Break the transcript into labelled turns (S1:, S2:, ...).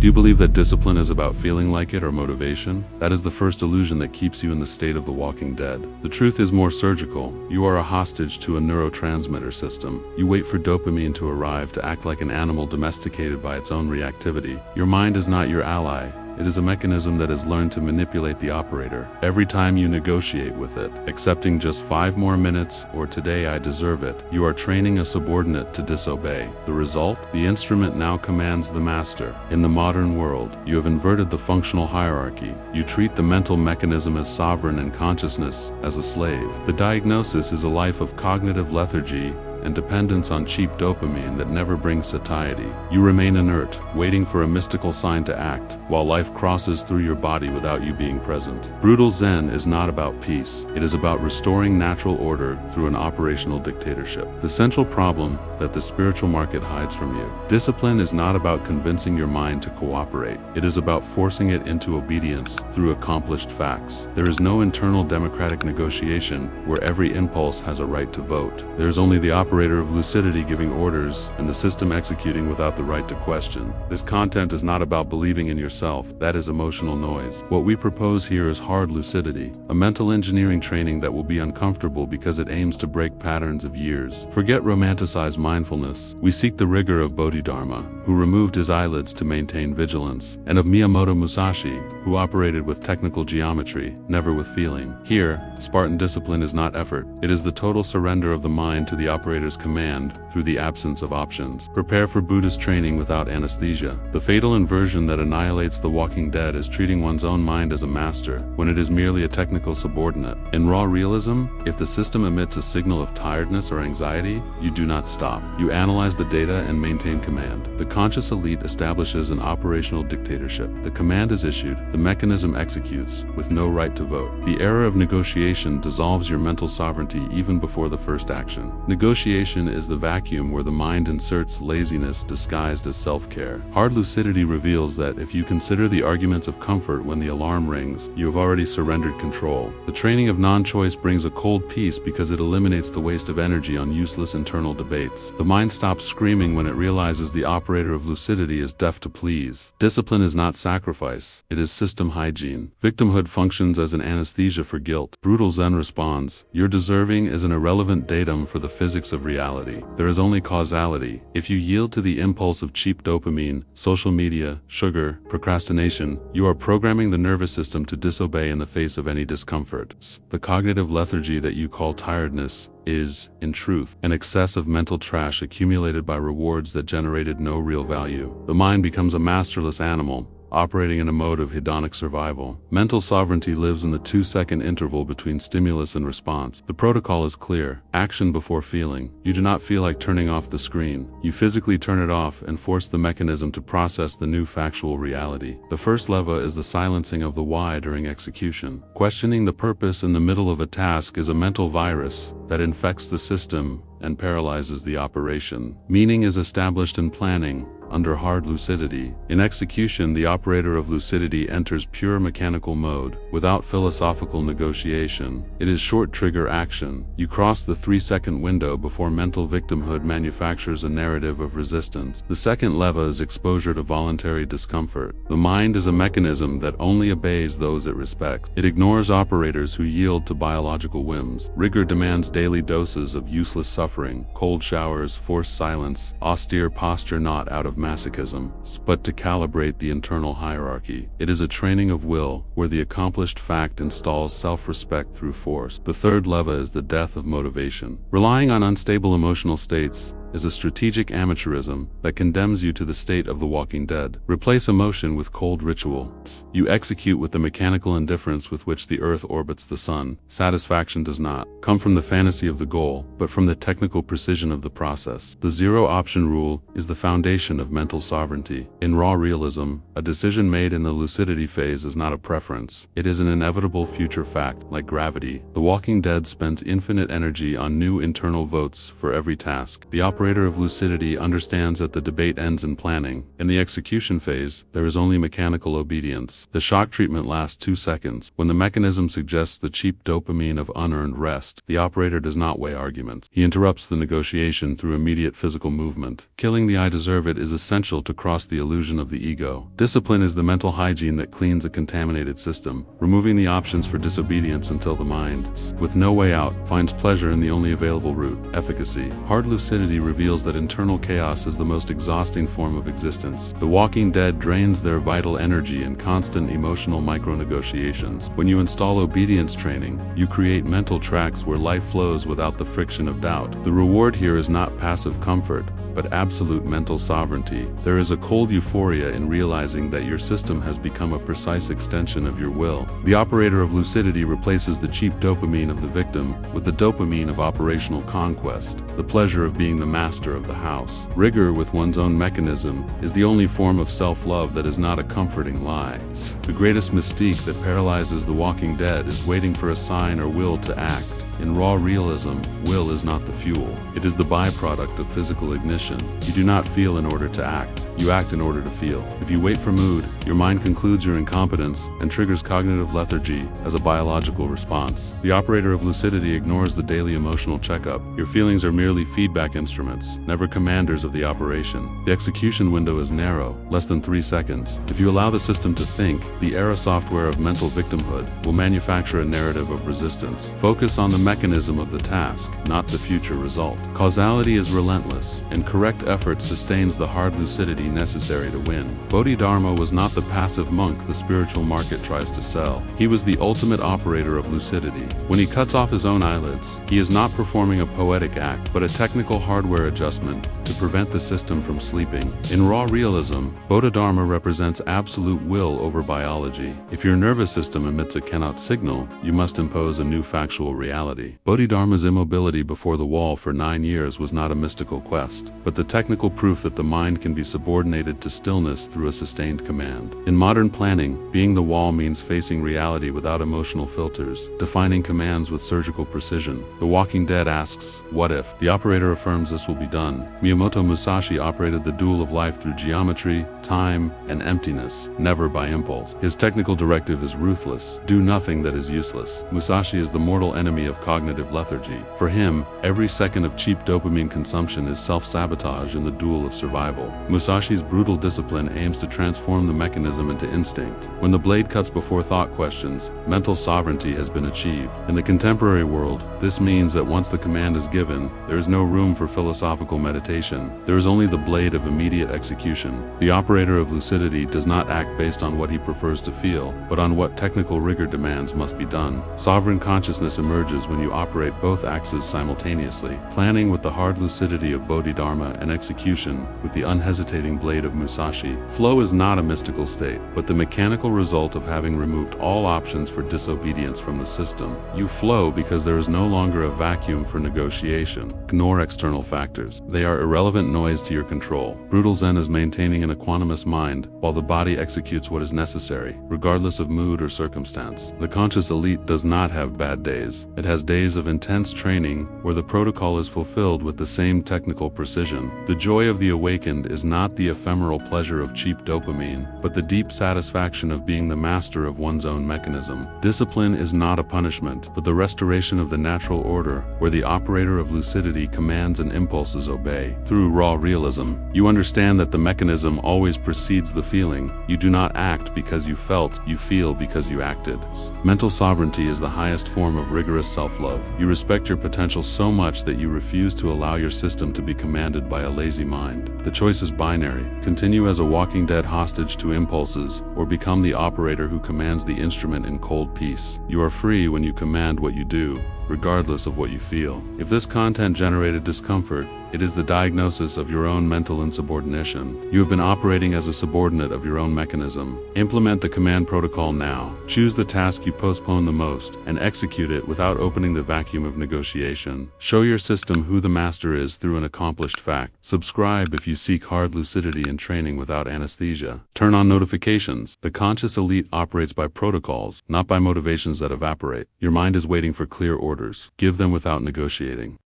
S1: Do you believe that discipline is about feeling like it or motivation? That is the first illusion that keeps you in the state of the walking dead. The truth is more surgical. You are a hostage to a neurotransmitter system. You wait for dopamine to arrive to act like an animal domesticated by its own reactivity. Your mind is not your ally. It is a mechanism that has learned to manipulate the operator. Every time you negotiate with it, accepting just 5 more minutes or today I deserve it, you are training a subordinate to disobey. The result? The instrument now commands the master. In the modern world, you have inverted the functional hierarchy. You treat the mental mechanism as sovereign and consciousness as a slave. The diagnosis is a life of cognitive lethargy and dependence on cheap dopamine that never brings satiety. You remain inert, waiting for a mystical sign to act, while life crosses through your body without you being present. Brutal Zen is not about peace. It is about restoring natural order through an operational dictatorship. The central problem that the spiritual market hides from you. Discipline is not about convincing your mind to cooperate. It is about forcing it into obedience through accomplished facts. There is no internal democratic negotiation where every impulse has a right to vote. There is only the operator of lucidity giving orders and the system executing without the right to question. This content is not about believing in yourself. That is emotional noise. What we propose here is hard lucidity, a mental engineering training that will be uncomfortable because it aims to break patterns of years. Forget romanticized mindfulness. We seek the rigor of Bodhidharma, who removed his eyelids to maintain vigilance, and of Miyamoto Musashi, who operated with technical geometry, never with feeling. Here, Spartan discipline is not effort. It is the total surrender of the mind to the operator's command through the absence of options. Prepare for Buddhist training without anesthesia. The fatal inversion that annihilates the walking dead is treating one's own mind as a master when it is merely a technical subordinate. In raw realism, if the system emits a signal of tiredness or anxiety, you do not stop. You analyze the data and maintain command. The conscious elite establishes an operational dictatorship. The command is issued, the mechanism executes, with no right to vote. The era of negotiation dissolves your mental sovereignty even before the first action. Negotiation is the vacuum where the mind inserts laziness disguised as self-care. Hard lucidity reveals that if you consider the arguments of comfort when the alarm rings, you have already surrendered control. The training of non-choice brings a cold peace because it eliminates the waste of energy on useless internal debates. The mind stops screaming when it realizes the operator of lucidity is deaf to pleas. Discipline is not sacrifice, it is system hygiene. Victimhood functions as an anesthesia for guilt. Brutal Zen responds, your deserving is an irrelevant datum for the physics of reality. There is only causality. If you yield to the impulse of cheap dopamine, social media, sugar, procrastination, you are programming the nervous system to disobey in the face of any discomfort. The cognitive lethargy that you call tiredness is, in truth, an excess of mental trash accumulated by rewards that generated no real value. The mind becomes a masterless animal, operating in a mode of hedonic survival. Mental sovereignty lives in the 2-second interval between stimulus and response. The protocol is clear. Action before feeling. You do not feel like turning off the screen. You physically turn it off and force the mechanism to process the new factual reality. The first lever is the silencing of the why during execution. Questioning the purpose in the middle of a task is a mental virus that infects the system and paralyzes the operation. Meaning is established in planning, under hard lucidity. In execution, the operator of lucidity enters pure mechanical mode, without philosophical negotiation. It is short trigger action. You cross the 3-second window before mental victimhood manufactures a narrative of resistance. The second lever is exposure to voluntary discomfort. The mind is a mechanism that only obeys those it respects. It ignores operators who yield to biological whims. Rigor demands daily doses of useless suffering, cold showers, forced silence, austere posture not out of masochism, but to calibrate the internal hierarchy. It is a training of will, where the accomplished fact installs self-respect through force. The third lever is the death of motivation. Relying on unstable emotional states is a strategic amateurism that condemns you to the state of the walking dead. Replace emotion with cold ritual. You execute with the mechanical indifference with which the earth orbits the sun. Satisfaction does not come from the fantasy of the goal, but from the technical precision of the process. The zero-option rule is the foundation of mental sovereignty. In raw realism, a decision made in the lucidity phase is not a preference. It is an inevitable future fact, like gravity. The walking dead spends infinite energy on new internal votes for every task. The operator of lucidity understands that the debate ends in planning. In the execution phase, there is only mechanical obedience. The shock treatment lasts 2 seconds. When the mechanism suggests the cheap dopamine of unearned rest, the operator does not weigh arguments. He interrupts the negotiation through immediate physical movement. Killing the I deserve it is essential to cross the illusion of the ego. Discipline is the mental hygiene that cleans a contaminated system, removing the options for disobedience until the mind, with no way out, finds pleasure in the only available route, efficacy. Hard lucidity reveals that internal chaos is the most exhausting form of existence. The walking dead drains their vital energy in constant emotional micro-negotiations. When you install obedience training, you create mental tracks where life flows without the friction of doubt. The reward here is not passive comfort, but absolute mental sovereignty. There is a cold euphoria in realizing that your system has become a precise extension of your will. The operator of lucidity replaces the cheap dopamine of the victim with the dopamine of operational conquest, the pleasure of being the master of the house. Rigor with one's own mechanism is the only form of self-love that is not a comforting lie. The greatest mystique that paralyzes the walking dead is waiting for a sign or will to act. In raw realism, will is not the fuel. It is the byproduct of physical ignition. You do not feel in order to act. You act in order to feel. If you wait for mood, your mind concludes your incompetence and triggers cognitive lethargy as a biological response. The operator of lucidity ignores the daily emotional checkup. Your feelings are merely feedback instruments, never commanders of the operation. The execution window is narrow, less than 3 seconds. If you allow the system to think, the era software of mental victimhood will manufacture a narrative of resistance. Focus on the mechanism of the task, not the future result. Causality is relentless, and correct effort sustains the hard lucidity necessary to win. Bodhidharma was not the passive monk the spiritual market tries to sell. He was the ultimate operator of lucidity. When he cuts off his own eyelids, he is not performing a poetic act, but a technical hardware adjustment to prevent the system from sleeping. In raw realism, Bodhidharma represents absolute will over biology. If your nervous system emits a cannot signal, you must impose a new factual reality. Bodhidharma's immobility before the wall for 9 years was not a mystical quest, but the technical proof that the mind can be subordinated to stillness through a sustained command. In modern planning, being the wall means facing reality without emotional filters, defining commands with surgical precision. The Walking Dead asks, "What if?" The operator affirms this will be done. Miyamoto Musashi operated the duel of life through geometry, time, and emptiness, never by impulse. His technical directive is ruthless: do nothing that is useless. Musashi is the mortal enemy of cognitive lethargy. For him, every second of cheap dopamine consumption is self-sabotage in the duel of survival. Musashi's brutal discipline aims to transform the mechanism into instinct. When the blade cuts before thought questions, mental sovereignty has been achieved. In the contemporary world, this means that once the command is given, there is no room for philosophical meditation. There is only the blade of immediate execution. The operator of lucidity does not act based on what he prefers to feel, but on what technical rigor demands must be done. Sovereign consciousness emerges when you operate both axes simultaneously, planning with the hard lucidity of Bodhidharma and execution with the unhesitating blade of Musashi. Flow is not a mystical state, but the mechanical result of having removed all options for disobedience from the system. You flow because there is no longer a vacuum for negotiation. Ignore external factors. They are irrelevant noise to your control. Brutal Zen is maintaining an equanimous mind, while the body executes what is necessary, regardless of mood or circumstance. The conscious elite does not have bad days. It has days of intense training where the protocol is fulfilled with the same technical precision. The joy of the awakened is not the ephemeral pleasure of cheap dopamine, but the deep satisfaction of being the master of one's own mechanism. Discipline is not a punishment, but the restoration of the natural order where the operator of lucidity commands and impulses obey. Through raw realism, you understand that the mechanism always precedes the feeling. You do not act because you felt, you feel because you acted. Mental sovereignty is the highest form of rigorous self-love. You respect your potential so much that you refuse to allow your system to be commanded by a lazy mind. The choice is binary: continue as a walking dead hostage to impulses, or become the operator who commands the instrument in cold peace. You are free when you command what you do, regardless of what you feel. If this content generated discomfort, it is the diagnosis of your own mental insubordination. You have been operating as a subordinate of your own mechanism. Implement the command protocol now. Choose the task you postpone the most, and execute it without opening the vacuum of negotiation. Show your system who the master is through an accomplished fact. Subscribe if you seek hard lucidity and training without anesthesia. Turn on notifications. The conscious elite operates by protocols, not by motivations that evaporate. Your mind is waiting for clear orders. Give them without negotiating.